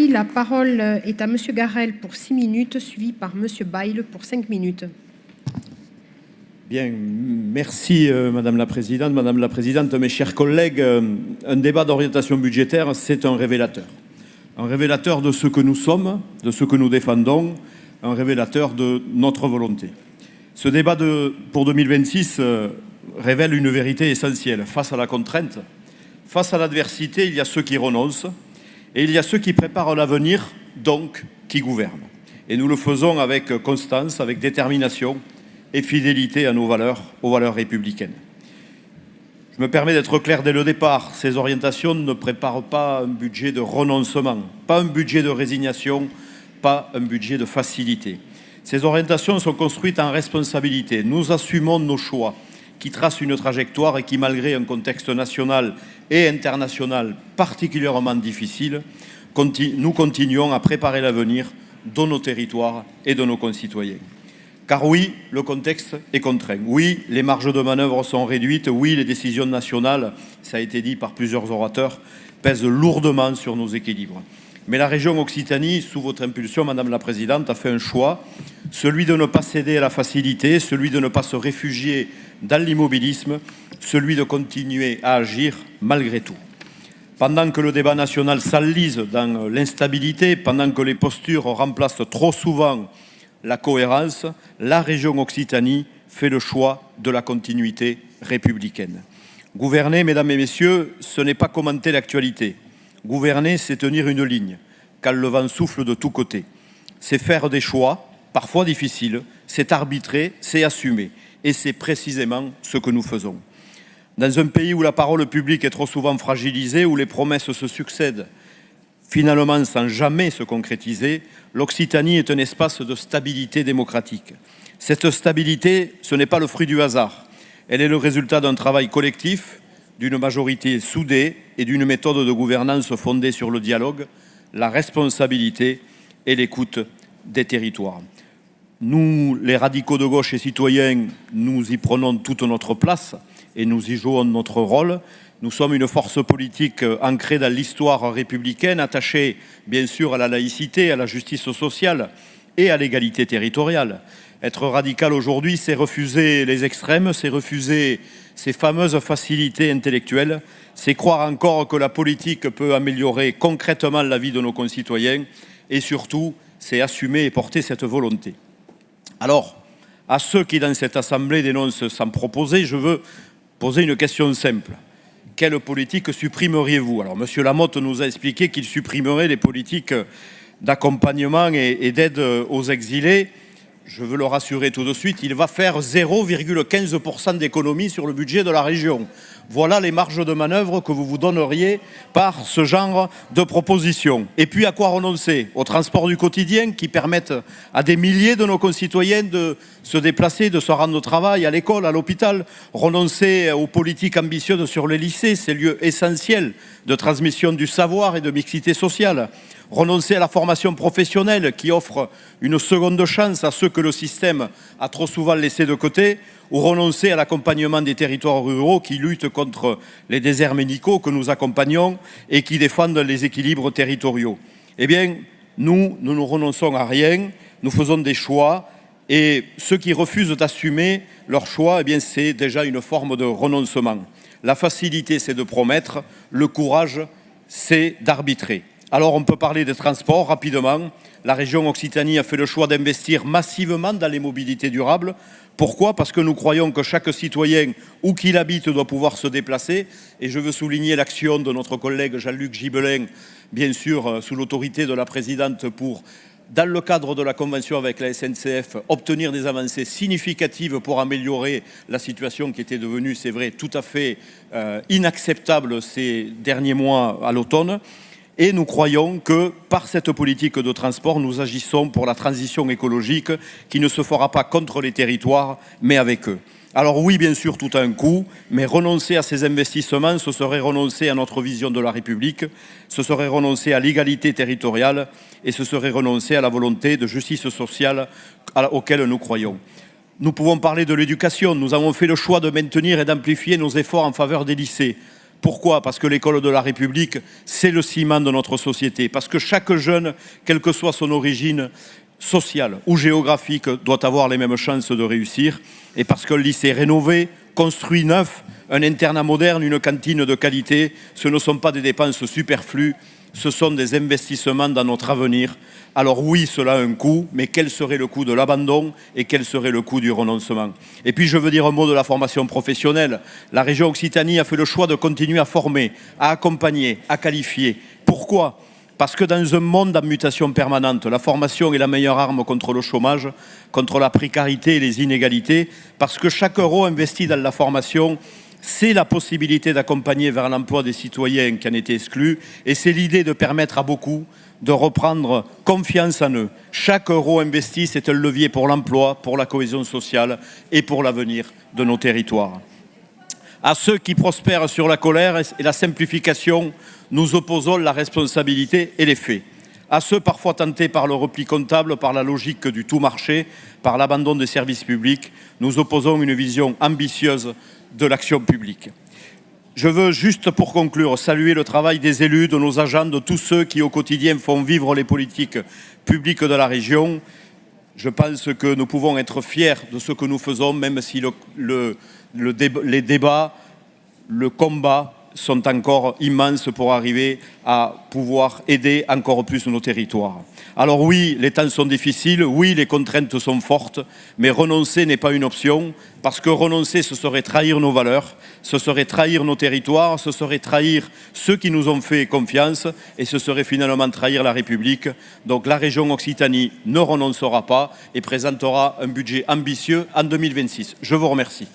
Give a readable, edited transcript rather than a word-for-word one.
La parole est à Monsieur Garel pour 6 minutes, suivi par Monsieur Bayle pour 5 minutes. Bien, merci Madame la Présidente, mes chers collègues. Un débat d'orientation budgétaire, c'est un révélateur. Un révélateur de ce que nous sommes, de ce que nous défendons, un révélateur de notre volonté. Ce débat pour 2026 révèle une vérité essentielle. Face à la contrainte, face à l'adversité, il y a ceux qui renoncent et il y a ceux qui préparent l'avenir, donc qui gouvernent. Et nous le faisons avec constance, avec détermination et fidélité à nos valeurs, aux valeurs républicaines. Je me permets d'être clair dès le départ, ces orientations ne préparent pas un budget de renoncement, pas un budget de résignation, pas un budget de facilité. Ces orientations sont construites en responsabilité. Nous assumons nos choix qui tracent une trajectoire et qui, malgré un contexte national et international particulièrement difficile, nous continuons à préparer l'avenir de nos territoires et de nos concitoyens. Car oui, le contexte est contraint. Oui, les marges de manœuvre sont réduites. Oui, les décisions nationales, ça a été dit par plusieurs orateurs, pèsent lourdement sur nos équilibres. Mais la région Occitanie, sous votre impulsion, Madame la Présidente, a fait un choix, celui de ne pas céder à la facilité, celui de ne pas se réfugier dans l'immobilisme, celui de continuer à agir malgré tout. Pendant que le débat national s'enlise dans l'instabilité, pendant que les postures remplacent trop souvent la cohérence, la région Occitanie fait le choix de la continuité républicaine. Gouverner, mesdames et messieurs, ce n'est pas commenter l'actualité. Gouverner, c'est tenir une ligne, quand le vent souffle de tous côtés. C'est faire des choix, parfois difficiles, c'est arbitrer, c'est assumer. Et c'est précisément ce que nous faisons. Dans un pays où la parole publique est trop souvent fragilisée, où les promesses se succèdent, finalement sans jamais se concrétiser, l'Occitanie est un espace de stabilité démocratique. Cette stabilité, ce n'est pas le fruit du hasard. Elle est le résultat d'un travail collectif, d'une majorité soudée et d'une méthode de gouvernance fondée sur le dialogue, la responsabilité et l'écoute des territoires. Nous, les radicaux de gauche et citoyens, nous y prenons toute notre place et nous y jouons notre rôle. Nous sommes une force politique ancrée dans l'histoire républicaine, attachée bien sûr à la laïcité, à la justice sociale et à l'égalité territoriale. Être radical aujourd'hui, c'est refuser les extrêmes, c'est refuser ces fameuses facilités intellectuelles, c'est croire encore que la politique peut améliorer concrètement la vie de nos concitoyens et surtout, c'est assumer et porter cette volonté. Alors, à ceux qui dans cette assemblée dénoncent sans proposer, je veux poser une question simple. Quelle politique supprimeriez-vous? Alors, M. Lamotte nous a expliqué qu'il supprimerait les politiques d'accompagnement et d'aide aux exilés. Je veux le rassurer tout de suite, il va faire 0,15% d'économie sur le budget de la région. Voilà les marges de manœuvre que vous vous donneriez par ce genre de propositions. Et puis à quoi renoncer? Aux transports du quotidien qui permettent à des milliers de nos concitoyens de se déplacer, de se rendre au travail, à l'école, à l'hôpital. Renoncer aux politiques ambitieuses sur les lycées, ces lieux essentiels de transmission du savoir et de mixité sociale. Renoncer à la formation professionnelle qui offre une seconde chance à ceux que le système a trop souvent laissés de côté, ou renoncer à l'accompagnement des territoires ruraux qui luttent contre les déserts médicaux que nous accompagnons et qui défendent les équilibres territoriaux. Eh bien, nous ne renonçons à rien, nous faisons des choix et ceux qui refusent d'assumer leurs choix, eh bien, c'est déjà une forme de renoncement. La facilité, c'est de promettre, le courage, c'est d'arbitrer. Alors on peut parler des transports rapidement. La région Occitanie a fait le choix d'investir massivement dans les mobilités durables. Pourquoi? Parce que nous croyons que chaque citoyen, où qu'il habite, doit pouvoir se déplacer. Et je veux souligner l'action de notre collègue Jean-Luc Gibelin, bien sûr sous l'autorité de la présidente pour, dans le cadre de la convention avec la SNCF, obtenir des avancées significatives pour améliorer la situation qui était devenue, c'est vrai, tout à fait inacceptable ces derniers mois à l'automne. Et nous croyons que par cette politique de transport, nous agissons pour la transition écologique qui ne se fera pas contre les territoires, mais avec eux. Alors oui, bien sûr, tout a un coût, mais renoncer à ces investissements, ce serait renoncer à notre vision de la République, ce serait renoncer à l'égalité territoriale et ce serait renoncer à la volonté de justice sociale auquel nous croyons. Nous pouvons parler de l'éducation. Nous avons fait le choix de maintenir et d'amplifier nos efforts en faveur des lycées. Pourquoi? Parce que l'école de la République, c'est le ciment de notre société. Parce que chaque jeune, quelle que soit son origine sociale ou géographique, doit avoir les mêmes chances de réussir. Et parce qu'un lycée rénové, construit neuf, un internat moderne, une cantine de qualité, ce ne sont pas des dépenses superflues, ce sont des investissements dans notre avenir. Alors oui, cela a un coût, mais quel serait le coût de l'abandon et quel serait le coût du renoncement? Et puis je veux dire un mot de la formation professionnelle. La région Occitanie a fait le choix de continuer à former, à accompagner, à qualifier. Pourquoi? Parce que dans un monde en mutation permanente, la formation est la meilleure arme contre le chômage, contre la précarité et les inégalités, parce que chaque euro investi dans la formation, c'est la possibilité d'accompagner vers l'emploi des citoyens qui en étaient exclus, et c'est l'idée de permettre à beaucoup de reprendre confiance en eux. Chaque euro investi, c'est un levier pour l'emploi, pour la cohésion sociale et pour l'avenir de nos territoires. À ceux qui prospèrent sur la colère et la simplification, nous opposons la responsabilité et les faits. À ceux parfois tentés par le repli comptable, par la logique du tout marché, par l'abandon des services publics, nous opposons une vision ambitieuse de l'action publique. Je veux juste pour conclure saluer le travail des élus, de nos agents, de tous ceux qui au quotidien font vivre les politiques publiques de la région. Je pense que nous pouvons être fiers de ce que nous faisons, même si les débats, le combat sont encore immenses pour arriver à pouvoir aider encore plus nos territoires. Alors oui, les temps sont difficiles, oui, les contraintes sont fortes, mais renoncer n'est pas une option, parce que renoncer, ce serait trahir nos valeurs, ce serait trahir nos territoires, ce serait trahir ceux qui nous ont fait confiance, et ce serait finalement trahir la République. Donc la région Occitanie ne renoncera pas et présentera un budget ambitieux en 2026. Je vous remercie.